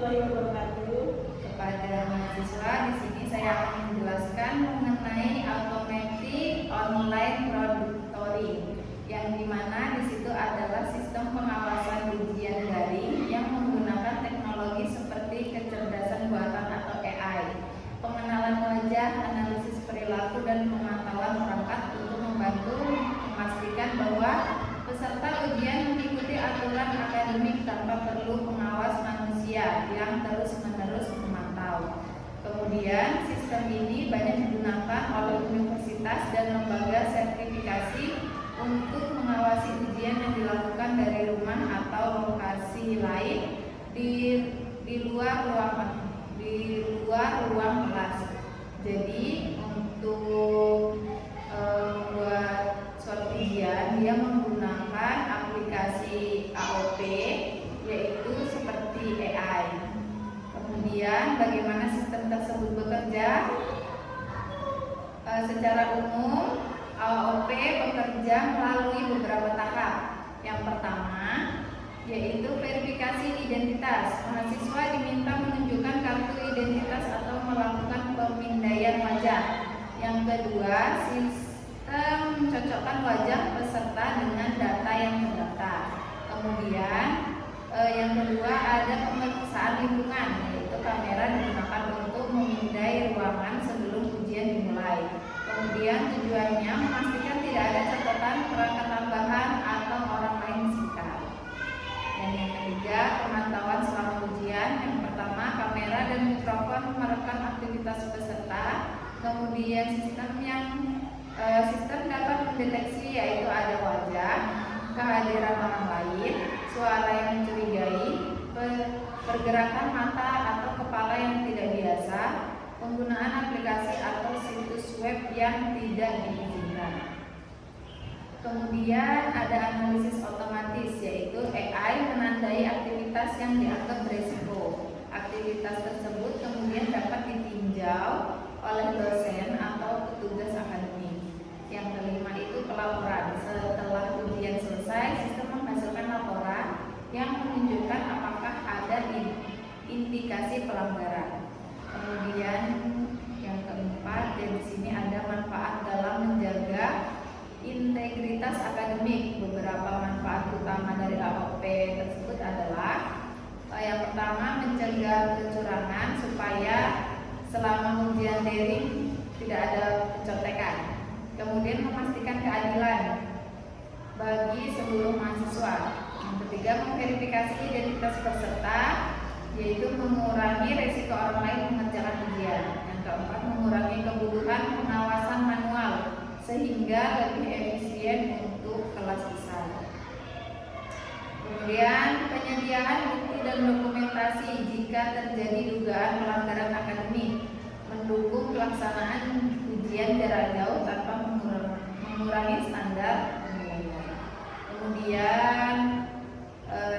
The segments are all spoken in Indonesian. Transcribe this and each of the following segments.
warahmatullahi wabarakatuh. Kepada mahasiswa, di sini saya akan menjelaskan mengenai automatic online productoring, yang dimana di situ adalah sistem pengawasan ujian daring yang menggunakan teknologi seperti kecerdasan buatan atau AI, pengenalan wajah, analisis perilaku, dan pemantauan perangkat untuk membantu memastikan bahwa peserta ujian mengikuti aturan akademik tanpa perlu pengawas manusia yang terus-menerus memantau. Kemudian, sistem ini banyak digunakan oleh universitas dan lembaga sertifikasi untuk mengawasi ujian yang dilakukan dari rumah atau lokasi lain di luar ruang kelas. Jadi, untuk membuat suatu ujian, dia menggunakan aplikasi AOP, yaitu seperti AI. Kemudian bagaimana sistem tersebut bekerja? Secara umum, AOP bekerja melalui beberapa tahap. Yang pertama, yaitu verifikasi identitas. Mahasiswa diminta menunjukkan kartu identitas atau melakukan pemindaian wajah. Yang kedua, sistem mencocokkan wajah peserta dengan data yang terdaftar. Kemudian yang kedua ada pemeriksaan lingkungan, yaitu kamera digunakan untuk memindai ruangan sebelum ujian dimulai. Kemudian tujuannya memastikan tidak ada catatan perangkat tambahan atau orang lain di sekitar. Dan yang ketiga, pemantauan selama ujian. Yang pertama, kamera dan mikrofon merekam aktivitas peserta. Kemudian sistem dapat mendeteksi, yaitu ada wajah, kehadiran orang lain, suara yang mencurigai, pergerakan mata atau kepala yang tidak biasa, penggunaan aplikasi atau situs web yang tidak diizinkan. Kemudian ada analisis otomatis, yaitu AI menandai aktivitas yang dianggap berisiko. Aktivitas tersebut kemudian dapat ditinjau oleh dosen atau petugas akademik. Yang kelima itu pelaporan. Setelah ujian selesai, sistem menghasilkan laporan yang menunjukkan apakah ada indikasi pelanggaran. Kemudian yang keempat, di sini ada manfaat dalam menjaga integritas akademik. Beberapa manfaat utama dari AOP tersebut adalah yang pertama, mencegah kecurangan supaya selama ujian daring tidak ada pencontekan. Kemudian memastikan keadilan bagi seluruh mahasiswa. Yang ketiga, memverifikasi identitas peserta, yaitu mengurangi resiko orang lain mengerjakan ujian. Yang keempat, mengurangi kebutuhan pengawasan manual sehingga lebih efisien untuk kelas besar. Kemudian penyediaan bukti dan dokumentasi jika terjadi dugaan pelanggaran akademik, mendukung pelaksanaan ujian jarak jauh tanpa mengurangi standar penilaian. Kemudian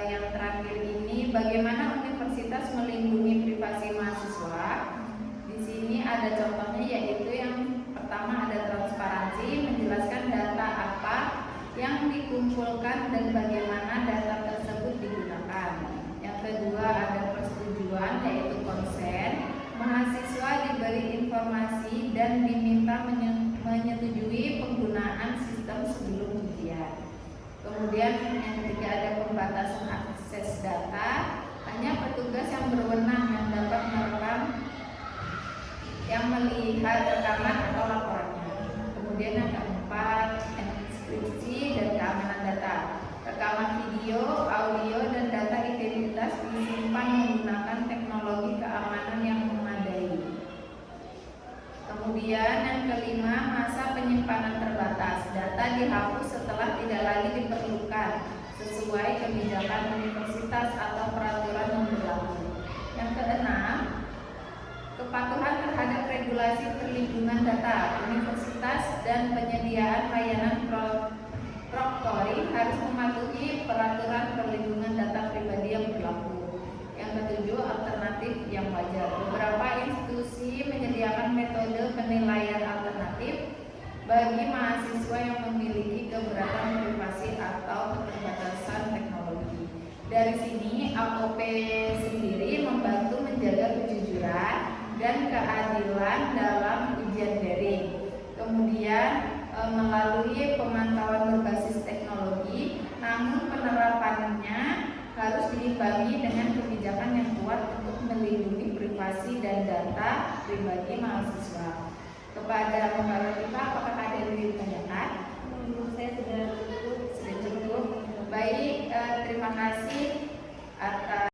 yang terakhir ini, bagaimana universitas melindungi privasi mahasiswa. Di sini ada contohnya, yaitu yang pertama ada transparansi, menjelaskan data apa yang dikumpulkan dan bagaimana data tersebut digunakan. Yang kedua ada persetujuan, yaitu konsen. Mahasiswa diberi informasi dan diminta menyetujui penggunaan sistem sebelum ujian. Kemudian yang ketiga ada pembatasan akses data. Hanya petugas yang berwenang yang dapat merekam, yang melihat rekaman atau laporannya. Kemudian yang keempat, enkripsi dan keamanan data. Rekaman video, audio, dan data identitas disimpan menggunakan teknologi keamanan yang memadai. Kemudian yang kelima, masa penyimpanan terbatas. Data dihapus setelah tidak lagi diperlukan sesuai kebijakan universitas atau peraturan yang berlaku. Yang keenam, kepatuhan terhadap regulasi perlindungan data. Universitas dan penyediaan layanan proctoring harus mematuhi peraturan perlindungan data pribadi yang berlaku. Yang ketujuh, alternatif yang wajar. Beberapa institusi menyediakan metode penilaian alternatif bagi mahasiswa yang memiliki keberatan privasi atau keterbatasan teknologi. Dari sini AOP sendiri membagi kemudian keadilan dalam ujian daring, kemudian melalui pemantauan berbasis teknologi, namun penerapannya harus diimbangi dengan kebijakan yang kuat untuk melindungi privasi dan data pribadi mahasiswa. Kepada Mbak Latifah, apakah ada yang ditanyakan? Menurut saya sudah cukup. Sudah cukup. Baik, terima kasih atas